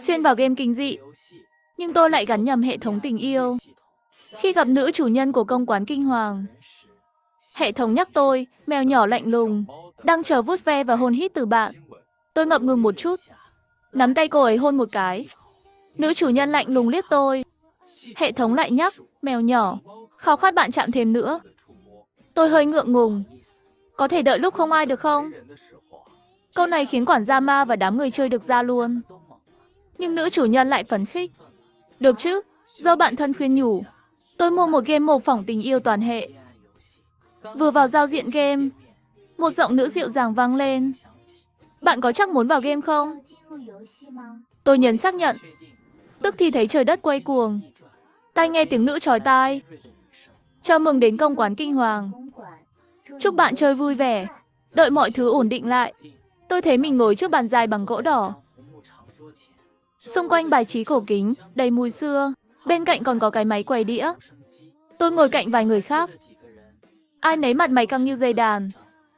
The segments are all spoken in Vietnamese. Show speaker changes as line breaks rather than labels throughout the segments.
xuyên vào game kinh dị. Nhưng tôi lại gắn nhầm hệ thống tình yêu. Khi gặp nữ chủ nhân của công quán kinh hoàng, hệ thống nhắc tôi, mèo nhỏ lạnh lùng, đang chờ vuốt ve và hôn hít từ bạn. Tôi ngập ngừng một chút, nắm tay cô ấy hôn một cái. Nữ chủ nhân lạnh lùng liếc tôi. Hệ thống lại nhắc, mèo nhỏ, khao khát bạn chạm thêm nữa. Tôi hơi ngượng ngùng. Có thể đợi lúc không ai được không? Câu này khiến quản gia ma và đám người chơi được ra luôn. Nhưng nữ chủ nhân lại phấn khích. Được chứ, do bạn thân khuyên nhủ. Tôi mua một game mô phỏng tình yêu toàn hệ. Vừa vào giao diện game, một giọng nữ dịu dàng vang lên. Bạn có chắc muốn vào game không? Tôi nhấn xác nhận. Tức thì thấy trời đất quay cuồng. Tai nghe tiếng nữ chói tai. Chào mừng đến công quán kinh hoàng. Chúc bạn chơi vui vẻ. Đợi mọi thứ ổn định lại. Tôi thấy mình ngồi trước bàn dài bằng gỗ đỏ. Xung quanh bài trí cổ kính, đầy mùi xưa. Bên cạnh còn có cái máy quay đĩa. Tôi ngồi cạnh vài người khác. Ai nấy mặt mày căng như dây đàn.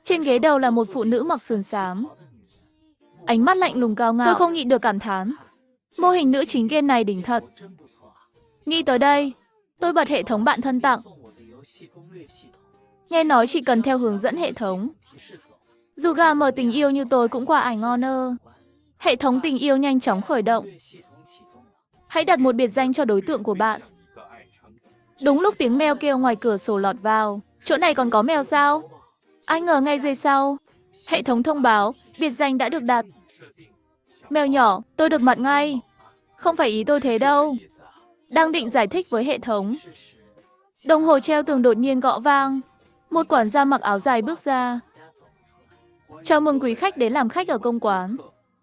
Trên ghế đầu là một phụ nữ mặc sườn xám. Ánh mắt lạnh lùng cao ngạo. Tôi không nhịn được cảm thán. Mô hình nữ chính game này đỉnh thật. Nghĩ tới đây, tôi bật hệ thống bạn thân tặng. Nghe nói chỉ cần theo hướng dẫn hệ thống. Dù gà mờ tình yêu như tôi cũng qua ải ngon ơ. Hệ thống tình yêu nhanh chóng khởi động. Hãy đặt một biệt danh cho đối tượng của bạn. Đúng lúc tiếng mèo kêu ngoài cửa sổ lọt vào. Chỗ này còn có mèo sao? Ai ngờ ngay giây sau, hệ thống thông báo biệt danh đã được đặt. Mèo nhỏ, tôi được mặt ngay. Không phải ý tôi thế đâu. Đang định giải thích với hệ thống. Đồng hồ treo tường đột nhiên gõ vang. Một quản gia mặc áo dài bước ra. Chào mừng quý khách đến làm khách ở công quán.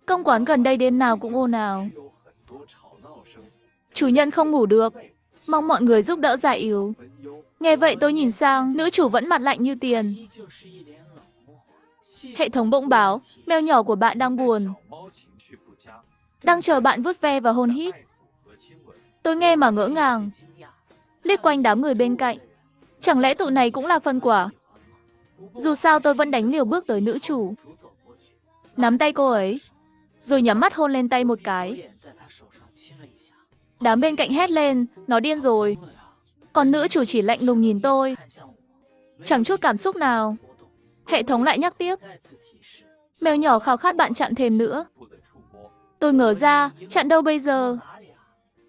Công quán gần đây đêm nào cũng ồn ào. Chủ nhân không ngủ được. Mong mọi người giúp đỡ giải yếu. Nghe vậy tôi nhìn sang, nữ chủ vẫn mặt lạnh như tiền. Hệ thống bỗng báo, mèo nhỏ của bạn đang buồn. Đang chờ bạn vuốt ve và hôn hít. Tôi nghe mà ngỡ ngàng. Liếc quanh đám người bên cạnh. Chẳng lẽ tụi này cũng là phân quả? Dù sao tôi vẫn đánh liều bước tới nữ chủ. Nắm tay cô ấy, rồi nhắm mắt hôn lên tay một cái. Đám bên cạnh hét lên, nó điên rồi. Còn nữ chủ chỉ lạnh lùng nhìn tôi. Chẳng chút cảm xúc nào. Hệ thống lại nhắc tiếp. Mèo nhỏ khao khát bạn chạm thêm nữa. Tôi ngờ ra, chặn đâu bây giờ?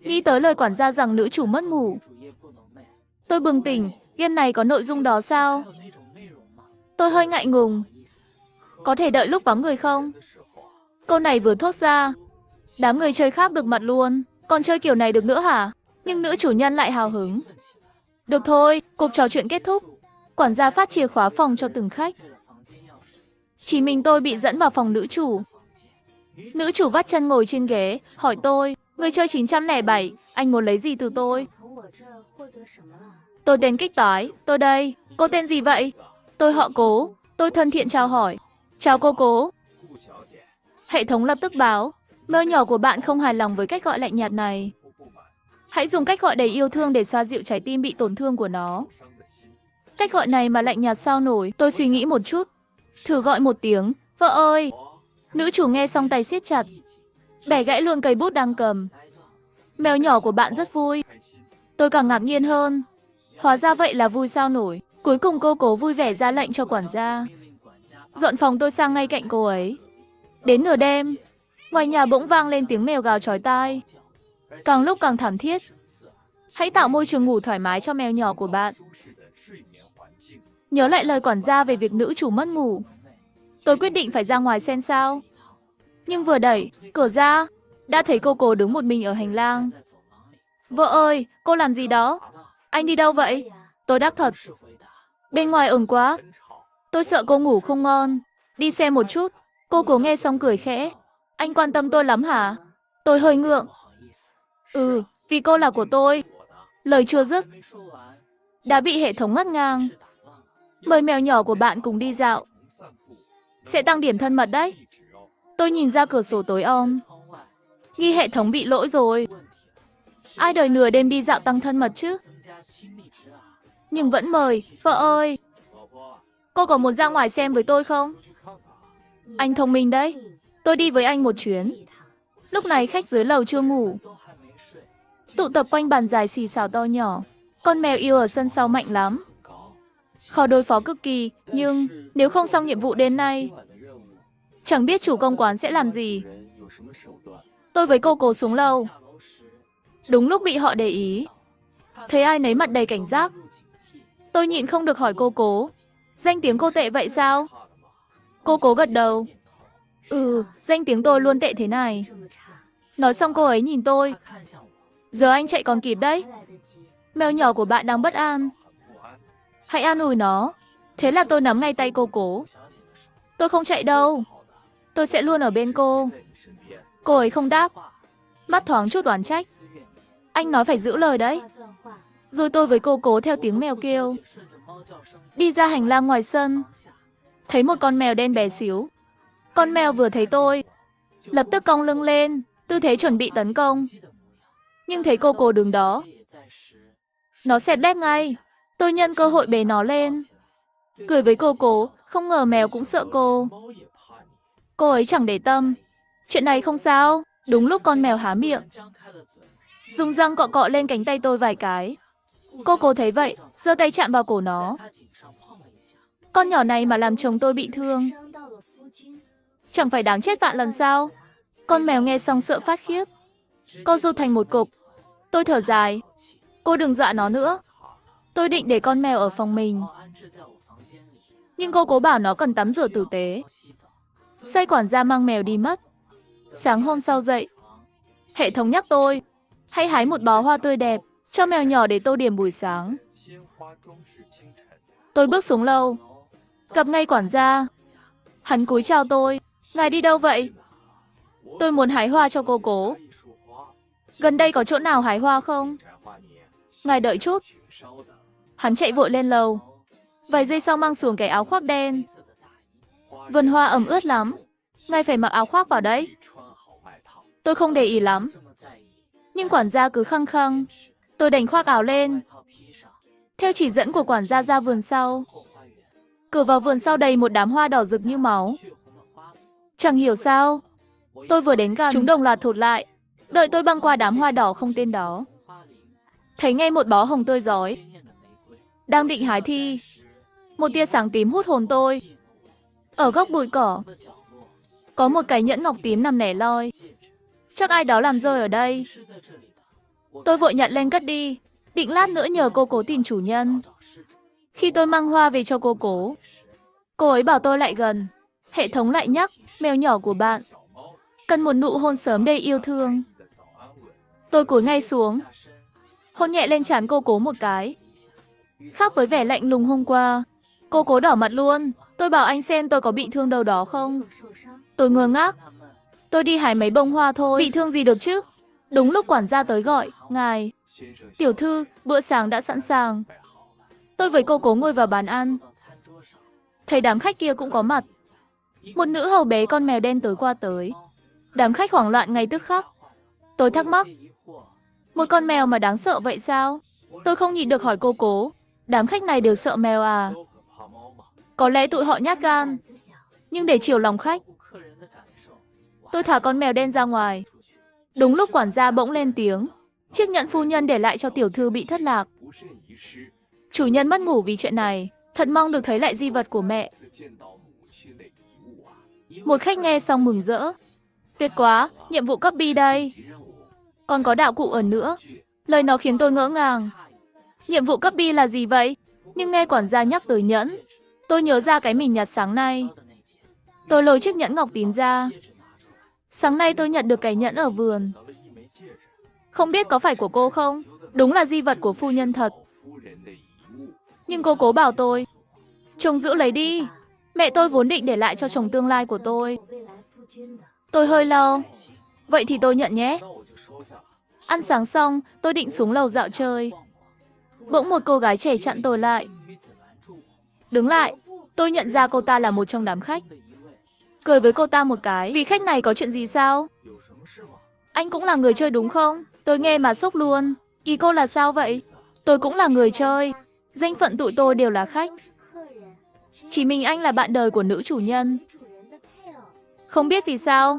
Nghĩ tới lời quản gia rằng nữ chủ mất ngủ. Tôi bừng tỉnh, game này có nội dung đó sao? Tôi hơi ngại ngùng. Có thể đợi lúc vắng người không? Câu này vừa thốt ra, đám người chơi khác được mặt luôn. Còn chơi kiểu này được nữa hả? Nhưng nữ chủ nhân lại hào hứng. Được thôi, cuộc trò chuyện kết thúc. Quản gia phát chìa khóa phòng cho từng khách. Chỉ mình tôi bị dẫn vào phòng nữ chủ. Nữ chủ vắt chân ngồi trên ghế, hỏi tôi, người chơi 907, anh muốn lấy gì từ tôi? Tôi tên Kích Toái, tôi đây. Cô tên gì vậy? Tôi họ Cố. Tôi thân thiện chào hỏi. Chào cô Cố. Hệ thống lập tức báo, mèo nhỏ của bạn không hài lòng với cách gọi lạnh nhạt này. Hãy dùng cách gọi đầy yêu thương để xoa dịu trái tim bị tổn thương của nó. Cách gọi này mà lạnh nhạt sao nổi, tôi suy nghĩ một chút. Thử gọi một tiếng, vợ ơi. Nữ chủ nghe xong tay siết chặt. Bẻ gãy luôn cây bút đang cầm. Mèo nhỏ của bạn rất vui. Tôi càng ngạc nhiên hơn. Hóa ra vậy là vui sao nổi. Cuối cùng cô Cố vui vẻ ra lệnh cho quản gia. Dọn phòng tôi sang ngay cạnh cô ấy. Đến nửa đêm, ngoài nhà bỗng vang lên tiếng mèo gào chói tai. Càng lúc càng thảm thiết. Hãy tạo môi trường ngủ thoải mái cho mèo nhỏ của bạn. Nhớ lại lời quản gia về việc nữ chủ mất ngủ. Tôi quyết định phải ra ngoài xem sao. Nhưng vừa đẩy cửa ra, đã thấy cô Cố đứng một mình ở hành lang. Vợ ơi, cô làm gì đó? Anh đi đâu vậy? Tôi đáp thật. Bên ngoài ồn quá. Tôi sợ cô ngủ không ngon. Đi xem một chút. Cô Cố nghe xong cười khẽ. Anh quan tâm tôi lắm hả? Tôi hơi ngượng. Ừ, vì cô là của tôi. Lời chưa dứt, đã bị hệ thống ngắt ngang. Mời mèo nhỏ của bạn cùng đi dạo. Sẽ tăng điểm thân mật đấy. Tôi nhìn ra cửa sổ tối om. Nghi hệ thống bị lỗi rồi. Ai đời nửa đêm đi dạo tăng thân mật chứ? Nhưng vẫn mời, vợ ơi. Cô có muốn ra ngoài xem với tôi không? Anh thông minh đấy. Tôi đi với anh một chuyến. Lúc này khách dưới lầu chưa ngủ, tụ tập quanh bàn dài xì xào to nhỏ. Con mèo yêu ở sân sau mạnh lắm, khó đối phó cực kỳ, nhưng nếu không xong nhiệm vụ đêm nay, chẳng biết chủ công quán sẽ làm gì. Tôi với cô cố xuống lầu. Đúng lúc bị họ để ý, thấy ai nấy mặt đầy cảnh giác. Tôi nhịn không được hỏi cô cố, danh tiếng cô tệ vậy sao? Cô cố gật đầu. Danh tiếng tôi luôn tệ thế này. Nói xong cô ấy nhìn tôi. Giờ anh chạy còn kịp đấy. Mèo nhỏ của bạn đang bất an. Hãy an ủi nó. Thế là tôi nắm ngay tay cô cố. Tôi không chạy đâu. Tôi sẽ luôn ở bên cô. Cô ấy không đáp. Mắt thoáng chút oán trách. Anh nói phải giữ lời đấy. Rồi tôi với cô cố theo tiếng mèo kêu, đi ra hành lang ngoài sân. Thấy một con mèo đen bé xíu. Con mèo vừa thấy tôi, lập tức cong lưng lên, tư thế chuẩn bị tấn công. Nhưng thấy cô cố đứng đó, nó xẹp lép ngay. Tôi nhân cơ hội bế nó lên, cười với cô cố, không ngờ mèo cũng sợ cô. Cô ấy chẳng để tâm. Chuyện này không sao. Đúng lúc con mèo há miệng, dùng răng cọ cọ lên cánh tay tôi vài cái. Cô cố thấy vậy, giơ tay chạm vào cổ nó. Con nhỏ này mà làm chồng tôi bị thương, chẳng phải đáng chết vạn lần sao? Con mèo nghe xong sợ phát khiếp, co rụt thành một cục. Tôi thở dài. Cô đừng dọa nó nữa. Tôi định để con mèo ở phòng mình, nhưng cô cố bảo nó cần tắm rửa tử tế. Sai quản gia mang mèo đi mất. Sáng hôm sau dậy, hệ thống nhắc tôi hãy hái một bó hoa tươi đẹp cho mèo nhỏ để tô điểm buổi sáng. Tôi bước xuống lầu, gặp ngay quản gia. Hắn cúi chào tôi. Ngài đi đâu vậy? Tôi muốn hái hoa cho cô cố. Gần đây có chỗ nào hái hoa không? Ngài đợi chút. Hắn chạy vội lên lầu. Vài giây sau mang xuống cái áo khoác đen. Vườn hoa ẩm ướt lắm. Ngài phải mặc áo khoác vào đấy. Tôi không để ý lắm, nhưng quản gia cứ khăng khăng. Tôi đành khoác áo lên, theo chỉ dẫn của quản gia ra vườn sau. Cửa vào vườn sau đầy một đám hoa đỏ rực như máu. Chẳng hiểu sao, tôi vừa đến gần, chúng đồng loạt thụt lại. Đợi tôi băng qua đám hoa đỏ không tên đó, thấy ngay một bó hồng tươi rói. Đang định hái thì một tia sáng tím hút hồn tôi. Ở góc bụi cỏ có một cái nhẫn ngọc tím nằm lẻ loi. Chắc ai đó làm rơi ở đây. Tôi vội nhặt lên cất đi, định lát nữa nhờ cô cố tìm chủ nhân. Khi tôi mang hoa về cho cô cố, cô ấy bảo tôi lại gần. Hệ thống lại nhắc, mèo nhỏ của bạn cần một nụ hôn sớm đầy yêu thương. Tôi cúi ngay xuống, hôn nhẹ lên trán cô cố một cái. Khác với vẻ lạnh lùng hôm qua, cô cố đỏ mặt luôn. Tôi bảo anh xem tôi có bị thương đâu đó không. Tôi ngơ ngác. Tôi đi hái mấy bông hoa thôi, bị thương gì được chứ? Đúng lúc quản gia tới gọi, ngài. Tiểu thư, bữa sáng đã sẵn sàng. Tôi với cô cố ngồi vào bàn ăn. Thấy đám khách kia cũng có mặt. Một nữ hầu bế con mèo đen tới qua tới. Đám khách hoảng loạn ngay tức khắc. Tôi thắc mắc, một con mèo mà đáng sợ vậy sao? Tôi không nhịn được hỏi cô cố, đám khách này đều sợ mèo à? Có lẽ tụi họ nhát gan, nhưng để chiều lòng khách, tôi thả con mèo đen ra ngoài. Đúng lúc quản gia bỗng lên tiếng, chiếc nhẫn phu nhân để lại cho tiểu thư bị thất lạc. Chủ nhân mất ngủ vì chuyện này, thật mong được thấy lại di vật của mẹ. Một khách nghe xong mừng rỡ. Tuyệt quá, nhiệm vụ cấp B đây. Còn có đạo cụ ẩn nữa. Lời nó khiến tôi ngỡ ngàng. Nhiệm vụ cấp B là gì vậy? Nhưng nghe quản gia nhắc tới nhẫn, tôi nhớ ra cái mình nhặt sáng nay. Tôi lôi chiếc nhẫn ngọc tím ra. Sáng nay tôi nhận được cái nhẫn ở vườn. Không biết có phải của cô không? Đúng là di vật của phu nhân thật. Nhưng cô cố bảo tôi, chồng giữ lấy đi. Mẹ tôi vốn định để lại cho chồng tương lai của tôi. Tôi hơi lo. Vậy thì tôi nhận nhé. Ăn sáng xong, tôi định xuống lầu dạo chơi. Bỗng một cô gái trẻ chặn tôi lại. Đứng lại, tôi nhận ra cô ta là một trong đám khách. Cười với cô ta một cái, vì khách này có chuyện gì sao? Anh cũng là người chơi đúng không? Tôi nghe mà sốc luôn. Ý cô là sao vậy? Tôi cũng là người chơi. Danh phận tụi tôi đều là khách. Chỉ mình anh là bạn đời của nữ chủ nhân. Không biết vì sao,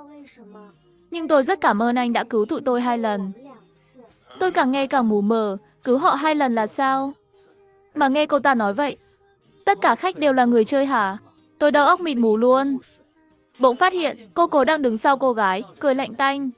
Nhưng tôi rất cảm ơn anh đã cứu tụi tôi 2 lần. Tôi càng nghe càng mù mờ, cứu họ 2 lần là sao? Mà nghe cô ta nói vậy, tất cả khách đều là người chơi hả? Tôi đầu óc mịt mù luôn. Bỗng phát hiện, cô đang đứng sau cô gái, cười lạnh tanh.